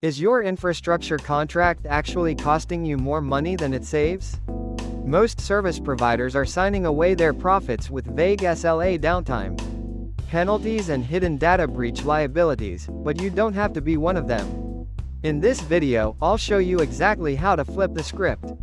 Is your infrastructure contract actually costing you more money than it saves? Most service providers are signing away their profits with vague SLA downtime, penalties and hidden data breach liabilities, but you don't have to be one of them. In this video, I'll show you exactly how to flip the script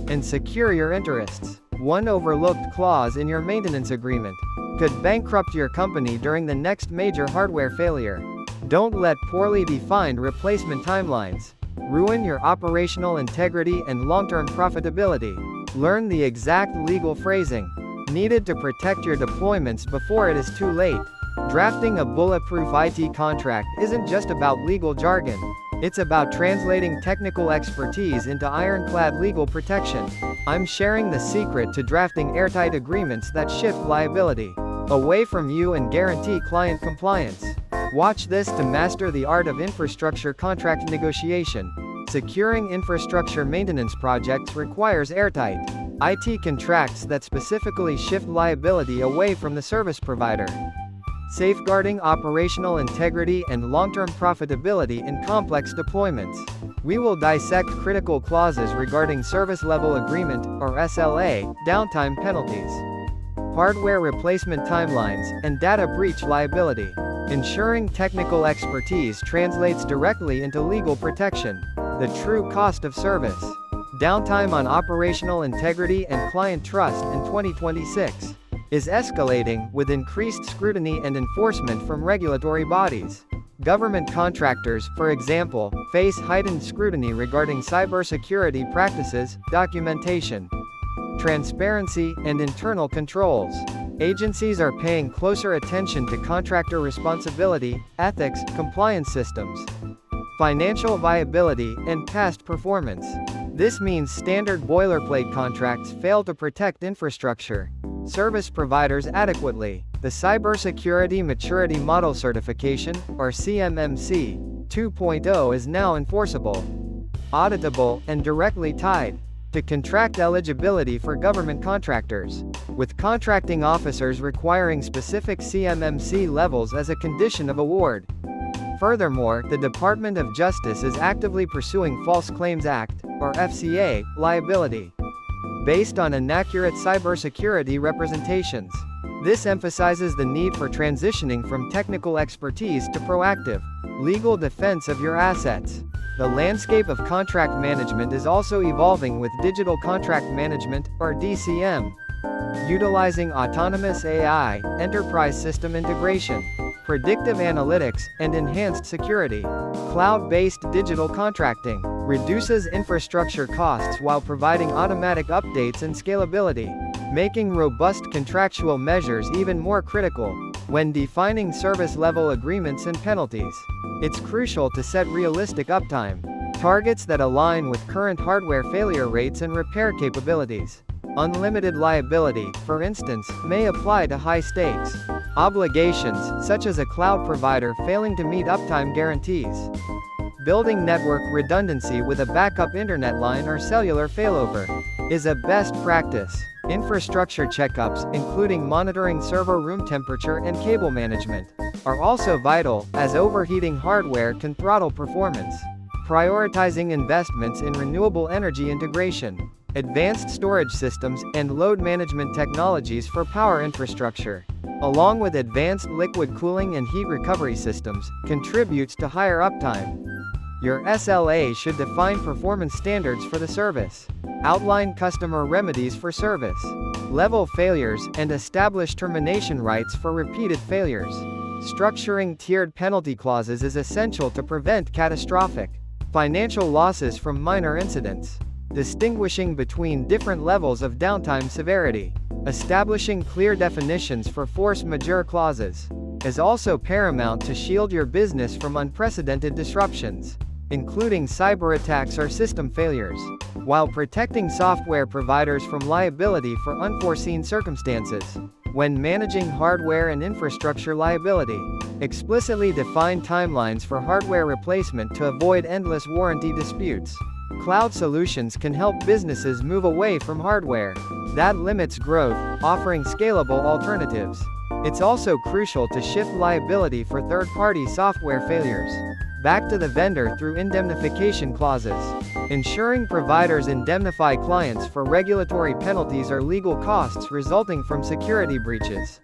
and secure your interests. One overlooked clause in your maintenance agreement could bankrupt your company during the next major hardware failure. Don't let poorly defined replacement timelines ruin your operational integrity and long-term profitability. Learn the exact legal phrasing needed to protect your deployments before it is too late. Drafting a bulletproof IT contract isn't just about legal jargon. It's about translating technical expertise into ironclad legal protection. I'm sharing the secret to drafting airtight agreements that shift liability away from you and guarantee client compliance. Watch this to master the art of infrastructure contract negotiation. Securing infrastructure maintenance projects requires airtight IT contracts that specifically shift liability away from the service provider, safeguarding operational integrity and long-term profitability in complex deployments. We will dissect critical clauses regarding service level agreement, or SLA, downtime penalties, hardware replacement timelines, and data breach liability, ensuring technical expertise translates directly into legal protection. The true cost of service. Downtime on operational integrity and client trust in 2026 is escalating, with increased scrutiny and enforcement from regulatory bodies. Government contractors, for example, face heightened scrutiny regarding cybersecurity practices, documentation, transparency, and internal controls. Agencies are paying closer attention to contractor responsibility, ethics, compliance systems, financial viability, and past performance. This means standard boilerplate contracts fail to protect infrastructure service providers adequately. The Cybersecurity Maturity Model Certification, or CMMC 2.0, is now enforceable, auditable, and directly tied to contract eligibility for government contractors, with contracting officers requiring specific CMMC levels as a condition of award. Furthermore, the Department of Justice is actively pursuing False Claims Act, or FCA, liability based on inaccurate cybersecurity representations. This emphasizes the need for transitioning from technical expertise to proactive legal defense of your assets. The landscape of contract management is also evolving, with digital contract management, or DCM, utilizing autonomous AI, enterprise system integration, predictive analytics, and enhanced security. Cloud-based digital contracting reduces infrastructure costs while providing automatic updates and scalability, making robust contractual measures even more critical when defining service-level agreements and penalties. It's crucial to set realistic uptime targets that align with current hardware failure rates and repair capabilities. Unlimited liability, for instance, may apply to high-stakes obligations, such as a cloud provider failing to meet uptime guarantees. Building network redundancy with a backup internet line or cellular failover is a best practice. Infrastructure checkups, including monitoring server room temperature and cable management, are also vital, as overheating hardware can throttle performance. Prioritizing investments in renewable energy integration, advanced storage systems, and load management technologies for power infrastructure, along with advanced liquid cooling and heat recovery systems, contributes to higher uptime. Your SLA should define performance standards for the service, outline customer remedies for service level failures, and establish termination rights for repeated failures. Structuring tiered penalty clauses is essential to prevent catastrophic financial losses from minor incidents. Distinguishing between different levels of downtime severity, establishing clear definitions for force majeure clauses, is also paramount to shield your business from unprecedented disruptions, including cyber attacks or system failures, while protecting software providers from liability for unforeseen circumstances. When managing hardware and infrastructure liability, explicitly define timelines for hardware replacement to avoid endless warranty disputes. Cloud solutions can help businesses move away from hardware that limits growth, offering scalable alternatives. It's also crucial to shift liability for third-party software failures back to the vendor through indemnification clauses. Ensuring providers indemnify clients for regulatory penalties or legal costs resulting from security breaches.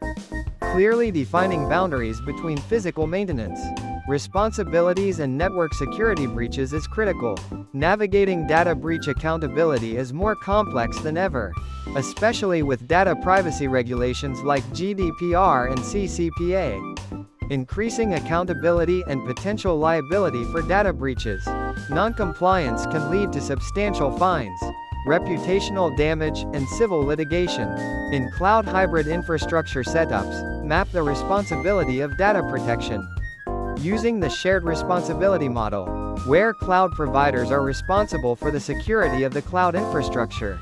Clearly defining boundaries between physical maintenance, responsibilities and network security breaches is critical. Navigating data breach accountability is more complex than ever, especially with data privacy regulations like GDPR and CCPA. Increasing accountability and potential liability for data breaches. Non-compliance can lead to substantial fines, reputational damage, and civil litigation. In cloud hybrid infrastructure setups, map the responsibility of data protection. Using the shared responsibility model, where cloud providers are responsible for the security of the cloud infrastructure,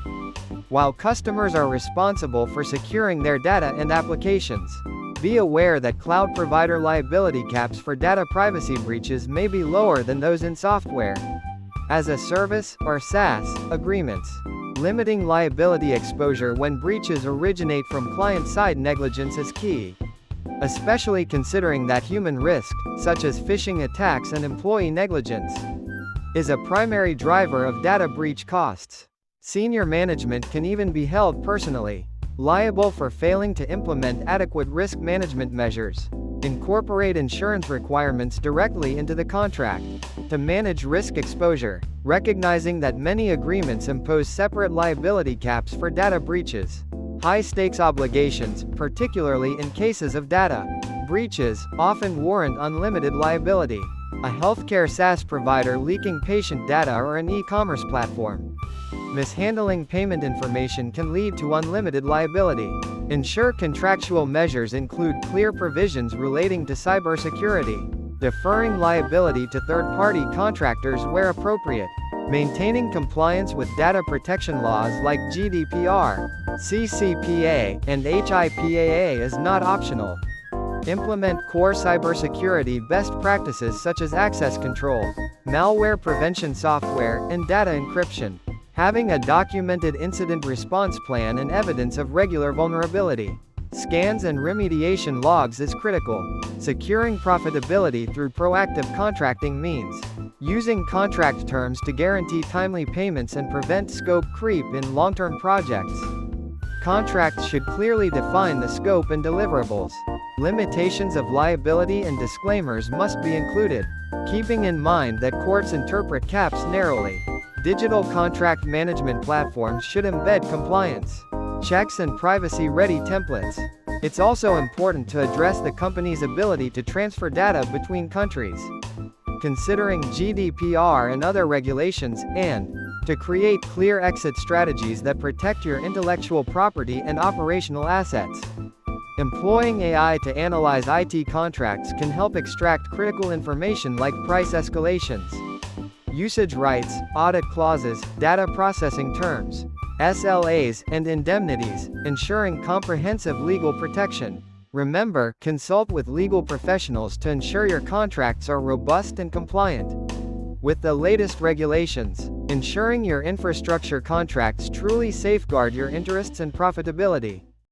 while customers are responsible for securing their data and applications. Be aware that cloud provider liability caps for data privacy breaches may be lower than those in software as a service or SaaS agreements. Limiting liability exposure when breaches originate from client-side negligence is key, especially considering that human risk, such as phishing attacks and employee negligence, is a primary driver of data breach costs. Senior management can even be held personally liable for failing to implement adequate risk management measures. Incorporate insurance requirements directly into the contract to manage risk exposure, recognizing that many agreements impose separate liability caps for data breaches. High-stakes obligations, particularly in cases of data breaches, often warrant unlimited liability. A healthcare SaaS provider leaking patient data or an e-commerce platform mishandling payment information can lead to unlimited liability. Ensure contractual measures include clear provisions relating to cybersecurity, deferring liability to third-party contractors where appropriate, maintaining compliance with data protection laws like GDPR, CCPA, and HIPAA is not optional. Implement core cybersecurity best practices such as access control, malware prevention software, and data encryption. Having a documented incident response plan and evidence of regular vulnerability scans and remediation logs is critical. Securing profitability through proactive contracting means using contract terms to guarantee timely payments and prevent scope creep in long-term projects. Contracts should clearly define the scope and deliverables. Limitations of liability and disclaimers must be included, keeping in mind that courts interpret caps narrowly. Digital contract management platforms should embed compliance checks and privacy-ready templates. It's also important to address the company's ability to transfer data between countries, considering GDPR and other regulations, and to create clear exit strategies that protect your intellectual property and operational assets. Employing AI to analyze IT contracts can help extract critical information like price escalations, usage rights, audit clauses, data processing terms, SLAs, and indemnities, ensuring comprehensive legal protection. Remember, consult with legal professionals to ensure your contracts are robust and compliant with the latest regulations. Ensuring your infrastructure contracts truly safeguard your interests and profitability.